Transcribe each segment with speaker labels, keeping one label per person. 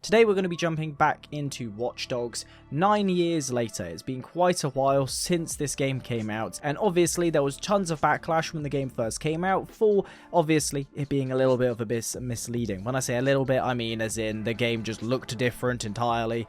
Speaker 1: Today we're going to be jumping back into Watch Dogs 9 years later. It's been quite a while since this game came out, and obviously there was tons of backlash when the game first came out for obviously it being a little bit of a bit misleading. When I say a little bit, I mean as in the game just looked different entirely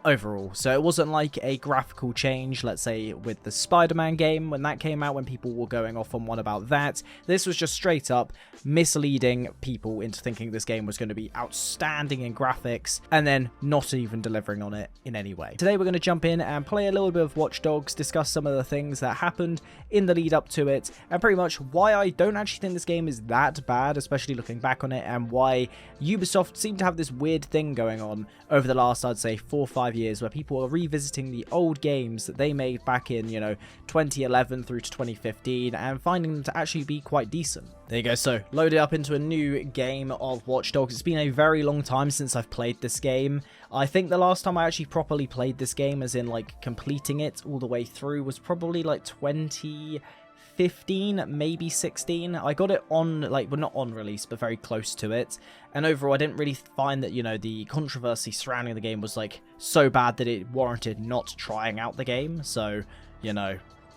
Speaker 1: overall. So it wasn't like a graphical change, let's say with the Spider-Man game when that came out, when people were going off on one about that. This was just straight up misleading people into thinking this game was going to be outstanding in graphics and then not even delivering on it in any way. Today we're going to jump in and play a little bit of Watch Dogs, discuss some of the things that happened in the lead up to it, and pretty much why I don't actually think this game is that bad, especially looking back on it, and why Ubisoft seem to have this weird thing going on over the last, I'd say, 4 or 5 years, where people are revisiting the old games that they made back in, 2011 through to 2015, and finding them to actually be quite decent. There you go, so loaded up into a new game of Watch Dogs. It's been a very long time since I've played this game. I think the last time I actually properly played this game, as in like completing it all the way through, was probably like 2015, maybe 16. I got it on, well, not on release, but very close to it. And overall, I didn't really find that, the controversy surrounding the game was like so bad that it warranted not trying out the game. So,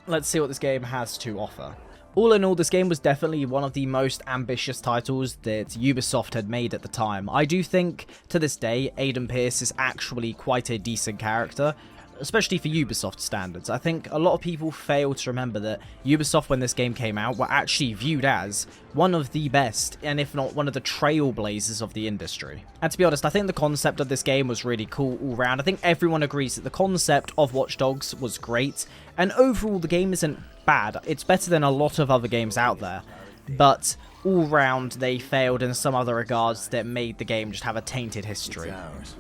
Speaker 1: let's see what this game has to offer. All in all, this game was definitely one of the most ambitious titles that Ubisoft had made at the time. I do think, to this day, Aiden Pierce is actually quite a decent character, especially for Ubisoft standards. I think a lot of people fail to remember that Ubisoft, when this game came out, were actually viewed as one of the best, and if not one of the trailblazers of the industry. And to be honest, I think the concept of this game was really cool all round. I think everyone agrees that the concept of Watch Dogs was great, and overall the game isn't bad. It's better than a lot of other games out there, but all round they failed in some other regards that made the game just have a tainted history.
Speaker 2: It's ours.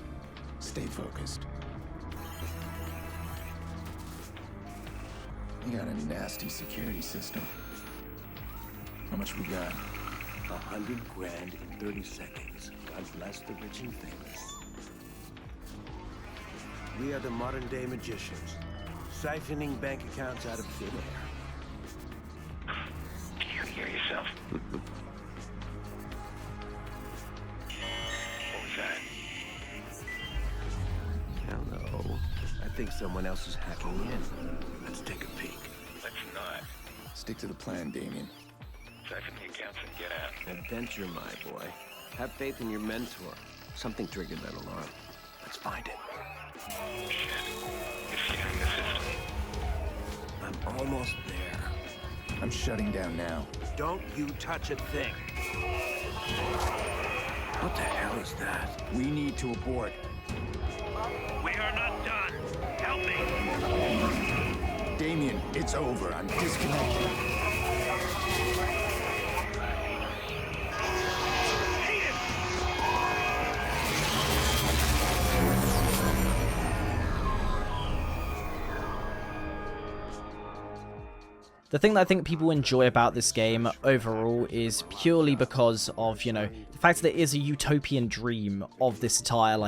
Speaker 2: Stay focused. You got a nasty security system. How much we got?
Speaker 3: 100 grand in 30 seconds. God bless the rich and famous. We are the modern day magicians, siphoning bank accounts out of thin air.
Speaker 4: Do you hear yourself? What was that?
Speaker 3: Hello. I think someone else is hacking in. Let's take a peek.
Speaker 4: Let's not.
Speaker 2: Stick to the plan, Damien.
Speaker 4: Siphon the accounts and get out.
Speaker 3: Adventure, my boy. Have faith in your mentor. Something triggered that alarm. Let's find it.
Speaker 4: Shit. It's scanning the system.
Speaker 3: I'm almost there.
Speaker 2: I'm shutting down now.
Speaker 3: Don't you touch a thing. What the hell is that?
Speaker 2: We need to abort.
Speaker 4: We are not done. Help me.
Speaker 2: Damien, it's over. I'm disconnected.
Speaker 1: The thing that I think people enjoy about this game overall is purely because of, the fact that it is a utopian dream of this entire,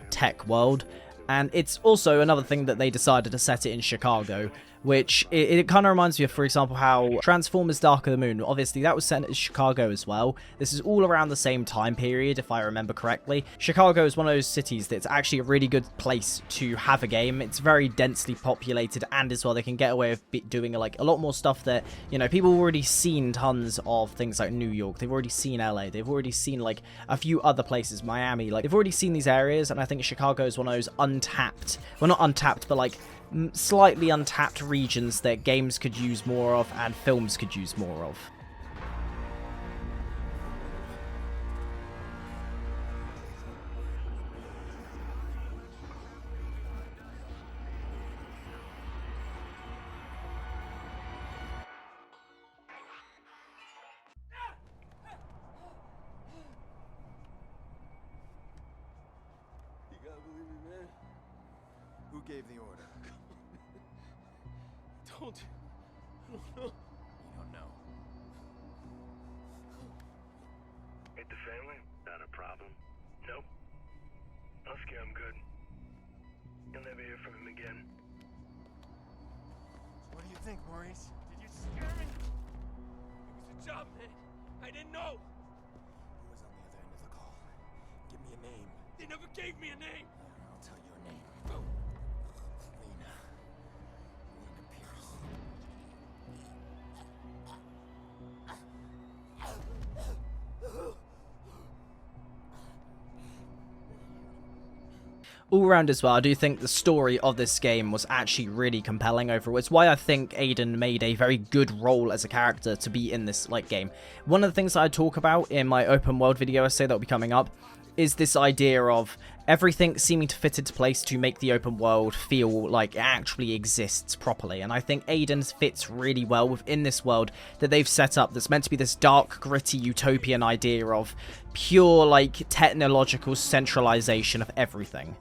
Speaker 1: tech world. And it's also another thing that they decided to set it in Chicago, which it kind of reminds me of, for example, how Transformers Dark of the Moon, obviously that was set in Chicago as well. This is all around the same time period, if I remember correctly. Chicago is one of those cities that's actually a really good place to have a game. It's very densely populated, and as well they can get away with doing a lot more stuff that, people have already seen tons of things like New York. They've already seen LA. They've already seen a few other places, Miami. They've already seen these areas, and I think Chicago is one of those untapped, well, not untapped, but slightly untapped regions that games could use more of and films could use more of.
Speaker 5: You gotta believe me, man.
Speaker 2: Who gave the order?
Speaker 5: Don't. I don't know.
Speaker 2: You don't know.
Speaker 4: Hit the family? Not a problem. Nope. I'll scare him good. You'll never hear from him again.
Speaker 5: What do you think, Maurice? Did you scare me? It was a job, man. I didn't know.
Speaker 2: Who was on the other end of the call? Give me a name.
Speaker 5: They never gave me a name.
Speaker 2: I'll tell you a name. Lena. Lena Pierce.
Speaker 1: All around as well, I do think the story of this game was actually really compelling overall. It's why I think Aiden made a very good role as a character to be in this game. One of the things that I talk about in my open world video essay that will be coming up is this idea of everything seeming to fit into place to make the open world feel like it actually exists properly. And I think Aiden fits really well within this world that they've set up that's meant to be this dark, gritty, utopian idea of pure, like, technological centralization of everything.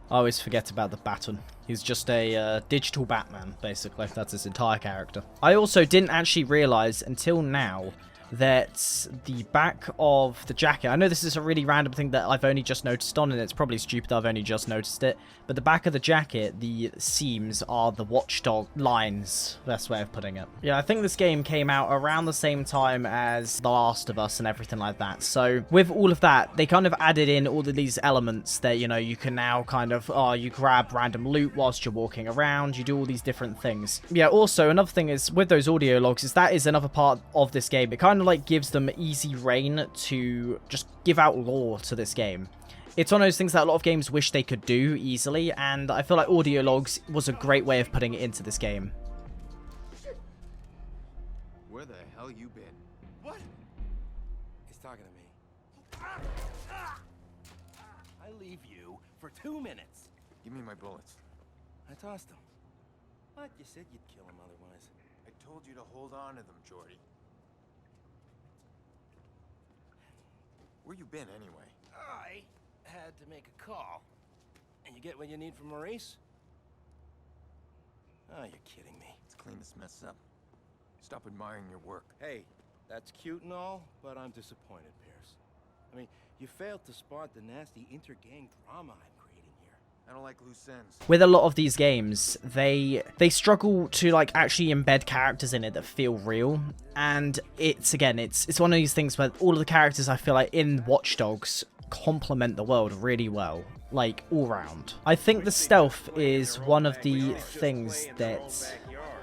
Speaker 1: I always forget about the baton. He's just a digital Batman, basically. That's his entire character. I also didn't actually realize until now that the back of the jacket, I know this is a really random thing that I've only just noticed on, and it's probably stupid that I've only just noticed it, but the back of the jacket, the seams are the watchdog lines, best way of putting it. Yeah, I think this game came out around the same time as The Last of Us and everything like that, so with all of that, they kind of added in all of these elements that, you know, you can now kind of, you grab random loot whilst you're walking around, you do all these different things. Yeah, also, another thing is, with those audio logs, is that is another part of this game. It kind of like gives them easy reign to just give out lore to this game. It's one of those things that a lot of games wish they could do easily, and I feel like audio logs was a great way of putting it into this game.
Speaker 2: Where the hell you been?
Speaker 5: What?
Speaker 3: He's talking to me. I leave you for 2 minutes.
Speaker 2: Give me my bullets.
Speaker 3: I tossed them. But you said you'd kill him otherwise.
Speaker 2: I told you to hold on to them, Jordy. Where you been, anyway?
Speaker 3: I had to make a call. And you get what you need from Maurice? Oh, you're kidding me.
Speaker 2: Let's clean this mess up. Stop admiring your work.
Speaker 3: Hey, that's cute and all, but I'm disappointed, Pierce. I mean, you failed to spot the nasty inter-gang drama I'm creating here.
Speaker 2: I don't like loose ends.
Speaker 1: With a lot of these games, they struggle to like actually embed characters in it that feel real, and it's one of these things where all of the characters I feel like in Watch Dogs complement the world really well, like all round. I think the stealth is one of the things that,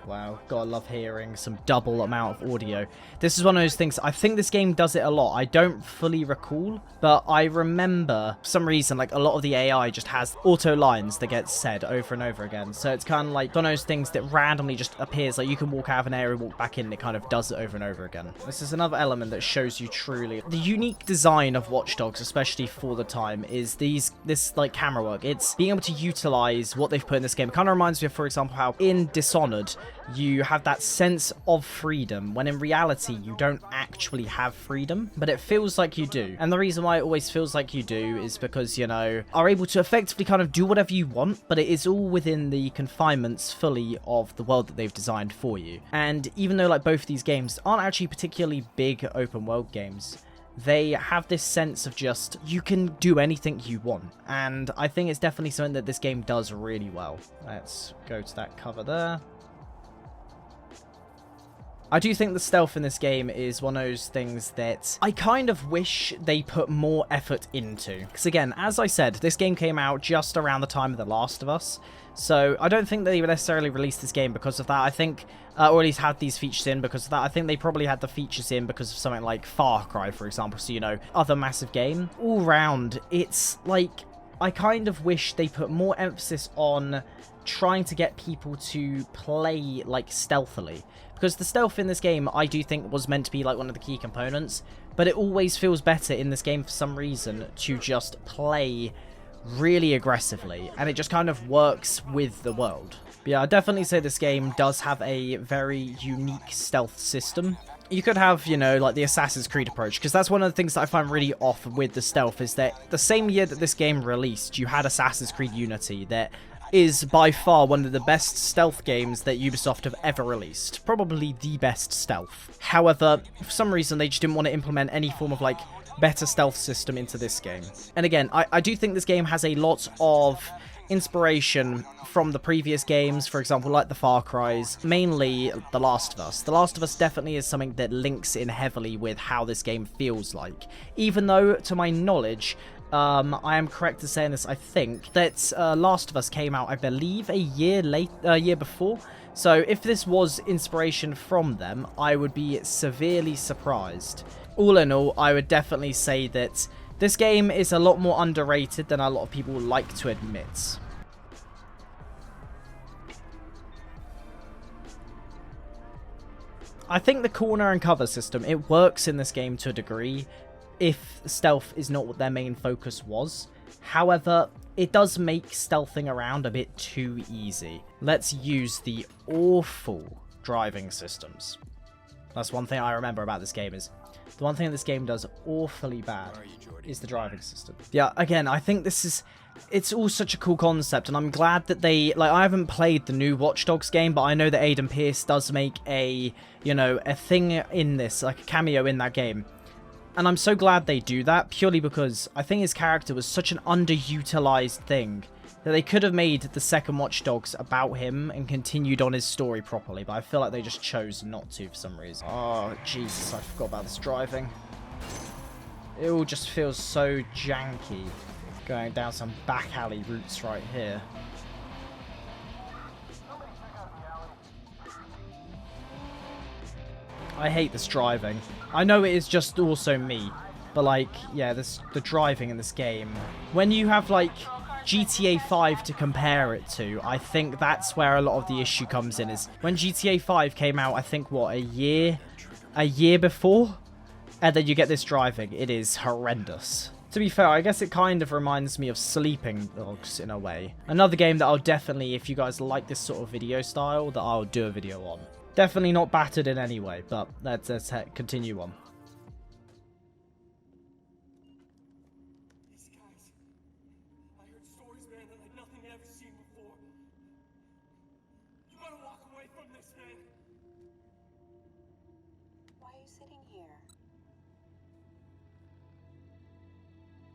Speaker 1: wow, gotta love hearing some double amount of audio. This is one of those things, I think this game does it a lot. I don't fully recall, but I remember, for some reason, like a lot of the AI just has auto lines that get said over and over again. So it's kind of like one of those things that randomly just appears, like you can walk out of an area, walk back in, and it kind of does it over and over again. This is another element that shows you truly the unique design of Watch Dogs, especially for the time, is this like camera work. It's being able to utilize what they've put in this game. It kind of reminds me of, for example, how in Dishonored, you have that sense of freedom, when in reality, you don't actually have freedom, but it feels like you do. And the reason why it always feels like you do is because, you know, are able to effectively kind of do whatever you want, but it is all within the confinements fully of the world that they've designed for you. And even though like both of these games aren't actually particularly big open world games, they have this sense of just, you can do anything you want. And I think it's definitely something that this game does really well. Let's go to that cover there. I do think the stealth in this game is one of those things that I kind of wish they put more effort into. Because again, as I said, this game came out just around the time of The Last of Us. So I don't think they necessarily released this game because of that. I think, or at least had these features in because of that. I think they probably had the features in because of something like Far Cry, for example. So, you know, other massive game. All round, it's like, I kind of wish they put more emphasis on trying to get people to play like stealthily, because the stealth in this game I do think was meant to be like one of the key components, but it always feels better in this game for some reason to just play really aggressively, and it just kind of works with the world. But yeah, I definitely say this game does have a very unique stealth system. You could have, you know, like the Assassin's Creed approach, because that's one of the things that I find really off with the stealth, is that the same year that this game released, you had Assassin's Creed Unity, that is by far one of the best stealth games that Ubisoft have ever released. Probably the best stealth. However, for some reason, they just didn't want to implement any form of, like, better stealth system into this game. And again, I do think this game has a lot of inspiration from the previous games, for example, like the Far Cry's, mainly The Last of Us. The Last of Us definitely is something that links in heavily with how this game feels like. Even though, to my knowledge, I am correct in saying this, I think, that Last of Us came out, I believe, a year before. So if this was inspiration from them, I would be severely surprised. All in all, I would definitely say that this game is a lot more underrated than a lot of people like to admit. I think the corner and cover system, it works in this game to a degree if stealth is not what their main focus was. However, it does make stealthing around a bit too easy. Let's use the awful driving systems. That's one thing I remember about this game is the one thing this game does awfully bad is the driving system. Yeah, again, I think it's all such a cool concept, and I'm glad that they, like, I haven't played the new Watchdogs game, but I know that Aiden Pearce does make a thing in this, like a cameo in that game. And I'm so glad they do that, purely because I think his character was such an underutilized thing that they could have made the second Watch Dogs about him and continued on his story properly, but I feel like they just chose not to for some reason. Oh, Jesus, I forgot about this driving. It all just feels so janky, going down some back alley routes right here. I hate this driving. I know it is just also me, but like, yeah, the driving in this game. When you have like GTA 5 to compare it to, I think that's where a lot of the issue comes in, is when GTA 5 came out, I think, what, a year before? And then you get this driving. It is horrendous. To be fair, I guess it kind of reminds me of Sleeping Dogs in a way. Another game that I'll definitely, if you guys like this sort of video style, that I'll do a video on. Definitely not battered in any way, but let's continue on.
Speaker 5: These guys. I heard stories, man, that like nothing I've ever seen before. You gotta walk away from this, man.
Speaker 6: Why are you sitting here?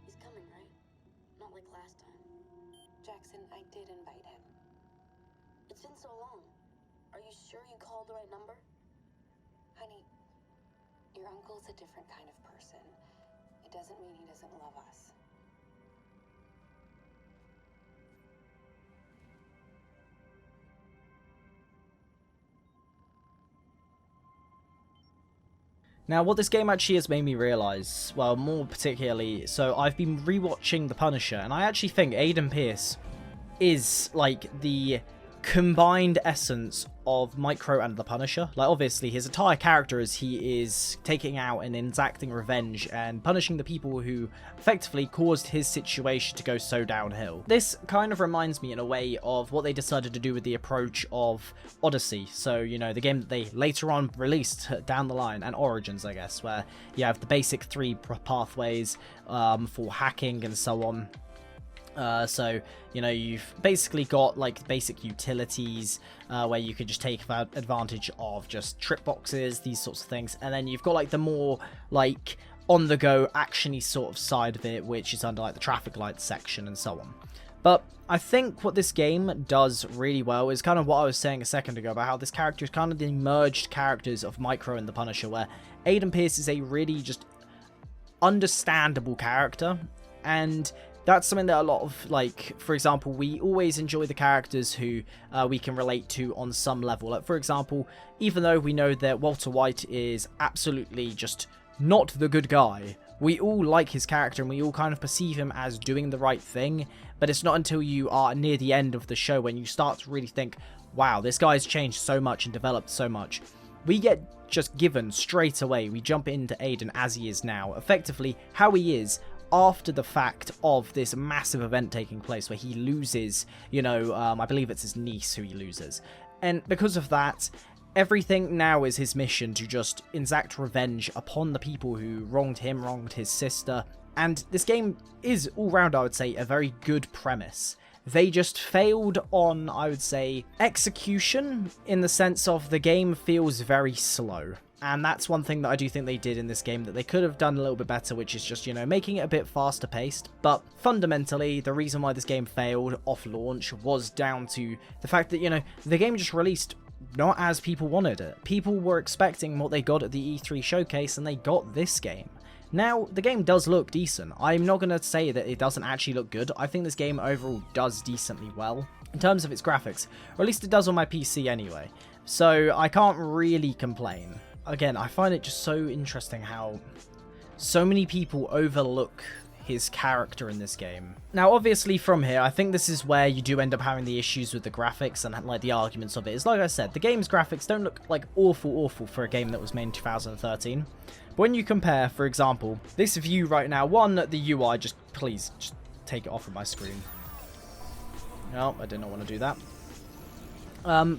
Speaker 6: He's coming, right? Not like last time. Jackson, I did invite him. It's been so long. Are you sure you called the right number? Honey, your uncle's a different kind of person. It doesn't mean he doesn't love us.
Speaker 1: Now, what this game actually has made me realise, well, more particularly, so I've been rewatching The Punisher, and I actually think Aiden Pearce is, like, the combined essence of Micro and the Punisher. Like, obviously, his entire character is he is taking out and exacting revenge and punishing the people who effectively caused his situation to go so downhill. This kind of reminds me in a way of what they decided to do with the approach of Odyssey. So, you know, the game that they later on released down the line, and Origins, I guess, where you have the basic 3 pathways for hacking and so on. So, you know, you've basically got, like, basic utilities where you could just take advantage of just trip boxes, these sorts of things. And then you've got, like, the more, like, on-the-go, action-y sort of side of it, which is under, like, the traffic lights section and so on. But I think what this game does really well is kind of what I was saying a second ago about how this character is kind of the merged characters of Micro and the Punisher, where Aiden Pearce is a really just understandable character, and that's something that a lot of, like, for example, we always enjoy the characters who we can relate to on some level. Like, for example, even though we know that Walter White is absolutely just not the good guy, we all like his character and we all kind of perceive him as doing the right thing, but it's not until you are near the end of the show when you start to really think, wow, this guy's changed so much and developed so much. We get just given straight away, we jump into Aiden as he is now, effectively how he is after the fact of this massive event taking place where he loses, you know, I believe it's his niece who he loses. And because of that, everything now is his mission to just exact revenge upon the people who wronged him, wronged his sister. And this game is, all round, I would say, a very good premise. They just failed on, I would say, execution, in the sense of the game feels very slow. And that's one thing that I do think they did in this game that they could have done a little bit better, which is just, you know, making it a bit faster paced. But fundamentally, the reason why this game failed off launch was down to the fact that, you know, the game just released not as people wanted it. People were expecting what they got at the E3 showcase, and they got this game. Now, the game does look decent. I'm not going to say that it doesn't actually look good. I think this game overall does decently well in terms of its graphics, or at least it does on my PC anyway. So I can't really complain. Again, I find it just so interesting how so many people overlook his character in this game. Now, obviously from here, I think this is where you do end up having the issues with the graphics and like the arguments of it. Is like I said, the game's graphics don't look like awful for a game that was made in 2013. But when you compare, for example, this view right now, the UI, please just take it off of my screen. No, I did not want to do that.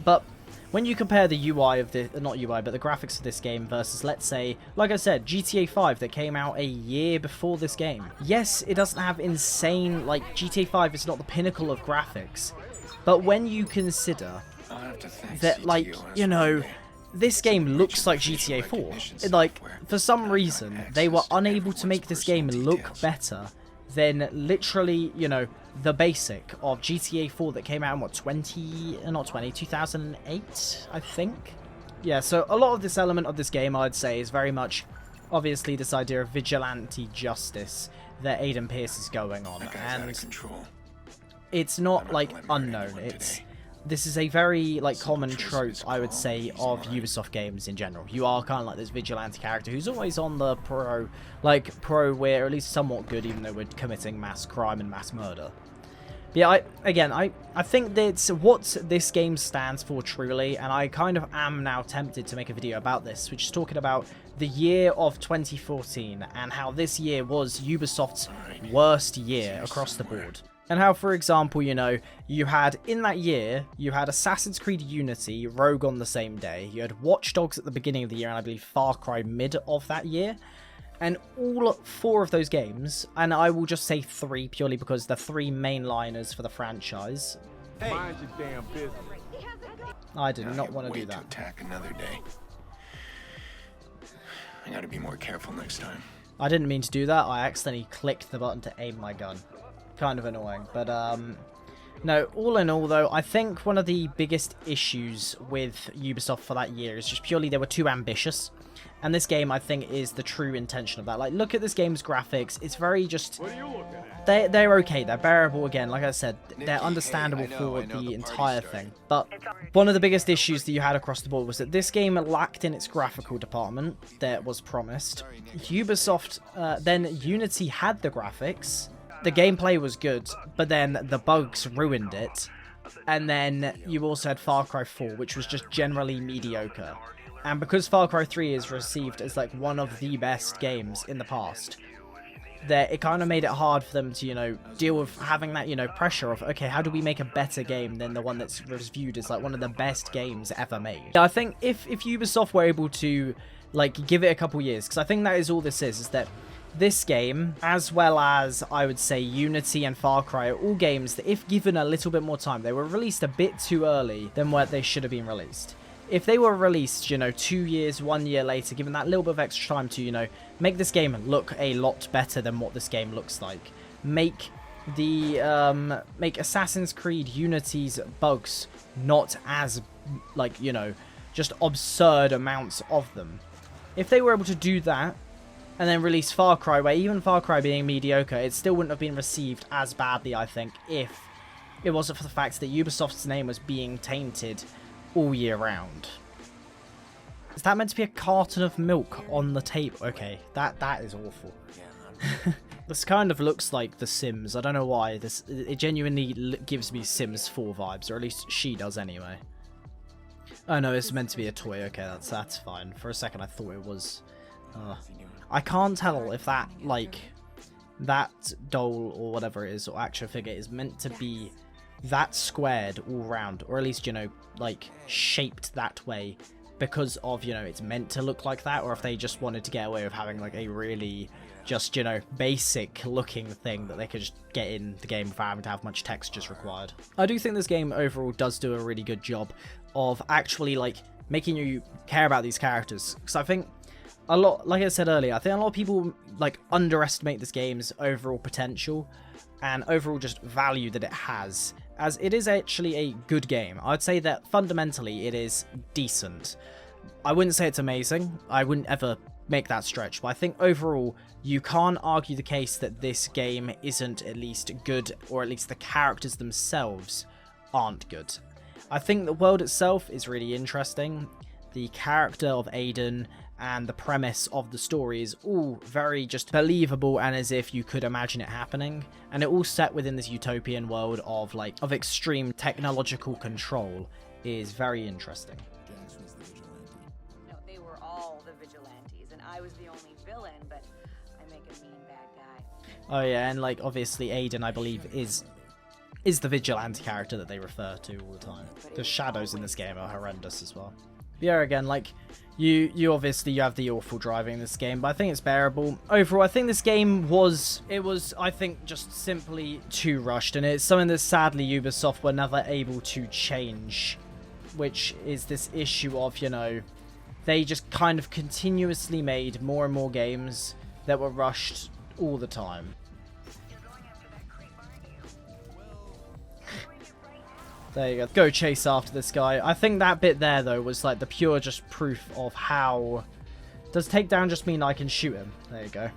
Speaker 1: But when you compare the UI of the, not UI, but the graphics of this game versus, let's say, like I said, GTA 5 that came out a year before this game. Yes, it doesn't have insane, like, GTA 5 is not the pinnacle of graphics. But when you consider that, like, you know, this game looks like GTA 4. Like, for some reason, they were unable to make this game look better than literally, you know, the basic of GTA 4 that came out in, what, 2008, I think? Yeah, so a lot of this element of this game, I'd say, is very much, obviously, this idea of vigilante justice that Aiden Pierce is going on. And it's not, like, unknown. This is a very, like, common trope, I would say, of Ubisoft games in general. You are kind of like this vigilante character who's always on the pro, we're at least somewhat good, even though we're committing mass crime and mass murder. But yeah, I think that's what this game stands for truly, and I kind of am now tempted to make a video about this, which is talking about the year of 2014, and how this year was Ubisoft's worst year across the board. And how, for example, you know, you had, in that year, you had Assassin's Creed Unity, Rogue on the same day, you had Watch Dogs at the beginning of the year, and I believe Far Cry mid of that year. And all four of those games, and I will just say three purely because they're three mainliners for the franchise.
Speaker 3: Hey. Mind your damn business.
Speaker 1: I did not want to do that.
Speaker 2: To attack another day. I gotta be more careful next time.
Speaker 1: I didn't mean to do that. I accidentally clicked the button to aim my gun. Kind of annoying, but no, all in all though, I think one of the biggest issues with Ubisoft for that year is just purely they were too ambitious, and this game I think is the true intention of that. Like, look at this game's graphics, it's very just, they're okay, they're bearable. Again, like I said, they're understandable for the entire thing, but one of the biggest issues that you had across the board was that this game lacked in its graphical department that was promised. Ubisoft, then Unity had the graphics. The gameplay was good, but then the bugs ruined it. And then you also had Far Cry 4, which was just generally mediocre. And because Far Cry 3 is received as like one of the best games in the past, that it kind of made it hard for them to, you know, deal with having that, you know, pressure of, okay, how do we make a better game than the one that's viewed as like one of the best games ever made? I think if Ubisoft were able to, like, give it a couple years, because I think that is all this is that this game, as well as, I would say, Unity and Far Cry, are all games that, if given a little bit more time, they were released a bit too early than what they should have been released. If they were released, you know, 2 years, 1 year later, given that little bit of extra time to, you know, make this game look a lot better than what this game looks like. Make Assassin's Creed Unity's bugs not as, like, you know, just absurd amounts of them. If they were able to do that, and then release Far Cry, where even Far Cry being mediocre, it still wouldn't have been received as badly, I think, if it wasn't for the fact that Ubisoft's name was being tainted all year round. Is that meant to be a carton of milk on the table? Okay, that is awful. This kind of looks like The Sims. I don't know why. It genuinely gives me Sims 4 vibes, or at least she does anyway. Oh no, it's meant to be a toy. Okay, that's fine. For a second I thought it was... I can't tell if that, like, that doll or whatever it is, or action figure, is meant to be that squared all round, or at least, you know, like, shaped that way because of, you know, it's meant to look like that, or if they just wanted to get away with having like a really just, you know, basic looking thing that they could just get in the game without having to have much textures required. I do think this game overall does do a really good job of actually like making you care about these characters, because I think a lot, like I said earlier, I think a lot of people like underestimate this game's overall potential and overall just value that it has, as it is actually a good game. I'd say that fundamentally it is decent. I wouldn't say it's amazing, I wouldn't ever make that stretch, but I think overall you can't argue the case that this game isn't at least good, or at least the characters themselves aren't good. I think the world itself is really interesting. The character of Aiden and the premise of the story is all very just believable and as if you could imagine it happening, and it all set within this utopian world of like of extreme technological control is very interesting.
Speaker 7: No, they were all the vigilantes, and I was the only villain, but I make a mean bad guy.
Speaker 1: Oh yeah, and like obviously Aiden, I believe, is the vigilante character that they refer to all the time. The shadows in this game are horrendous as well. Yeah, again, like you obviously you have the awful driving in this game, but I think it's bearable. Overall, I think this game was I think just simply too rushed, and it's something that sadly Ubisoft were never able to change, which is this issue of, you know, they just kind of continuously made more and more games that were rushed all the time. There you go. Go chase after this guy. I think that bit there, though, was like the pure just proof of how... Does takedown just mean I can shoot him? There you go.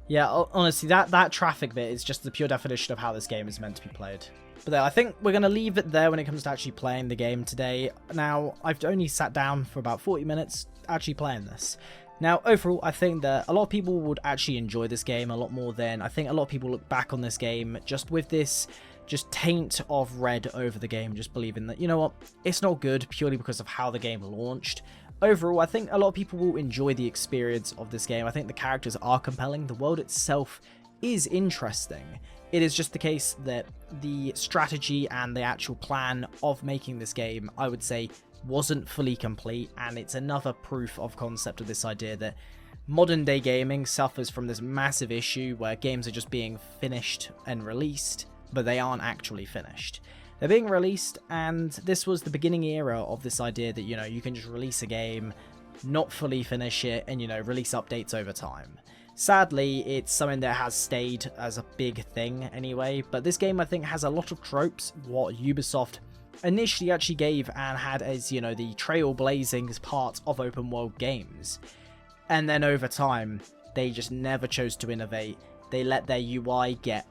Speaker 1: Yeah, honestly, that traffic bit is just the pure definition of how this game is meant to be played. But there, I think we're going to leave it there when it comes to actually playing the game today. Now, I've only sat down for about 40 minutes actually playing this. Now, overall, I think that a lot of people would actually enjoy this game a lot more than I think a lot of people look back on this game just with this just taint of red over the game, just believing that, you know what, it's not good purely because of how the game launched. Overall, I think a lot of people will enjoy the experience of this game. I think the characters are compelling. The world itself is interesting. It is just the case that the strategy and the actual plan of making this game, I would say, wasn't fully complete, and it's another proof of concept of this idea that modern day gaming suffers from this massive issue where games are just being finished and released, but they aren't actually finished. They're being released, and this was the beginning era of this idea that, you know, you can just release a game, not fully finish it, and, you know, release updates over time. Sadly, it's something that has stayed as a big thing anyway, but this game, I think, has a lot of tropes what Ubisoft initially actually gave and had as, you know, the trailblazing part of open world games. And then over time, they just never chose to innovate. They let their UI get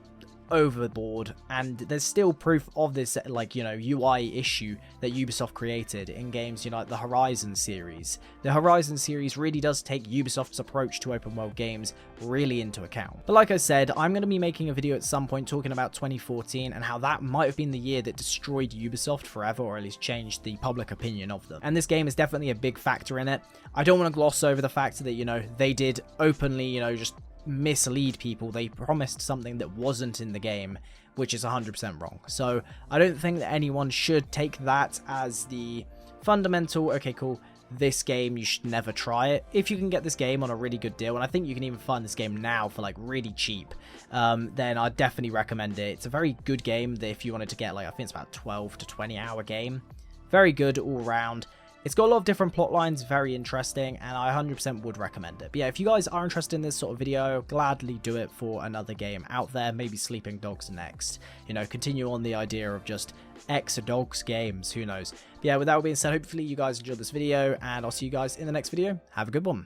Speaker 1: overboard, and there's still proof of this, like, you know, UI issue that Ubisoft created in games, you know, like the Horizon series. The Horizon series really does take Ubisoft's approach to open world games really into account. But like I said, I'm going to be making a video at some point talking about 2014 and how that might have been the year that destroyed Ubisoft forever, or at least changed the public opinion of them. And this game is definitely a big factor in it. I don't want to gloss over the fact that, you know, they did openly, you know, just mislead people. They promised something that wasn't in the game, which is 100% wrong. So I don't think that anyone should take that as the fundamental, okay, cool, this game, you should never try it. If you can get this game on a really good deal, and I think you can even find this game now for like really cheap, then I'd definitely recommend it. It's a very good game that if you wanted to get, like, I think it's about 12 to 20 hour game. Very good all round. It's got a lot of different plot lines, very interesting, and I 100% would recommend it. But yeah, if you guys are interested in this sort of video, gladly do it for another game out there, maybe Sleeping Dogs next. You know, continue on the idea of just X-Dogs games, who knows. But yeah, with that being said, hopefully you guys enjoyed this video, and I'll see you guys in the next video. Have a good one.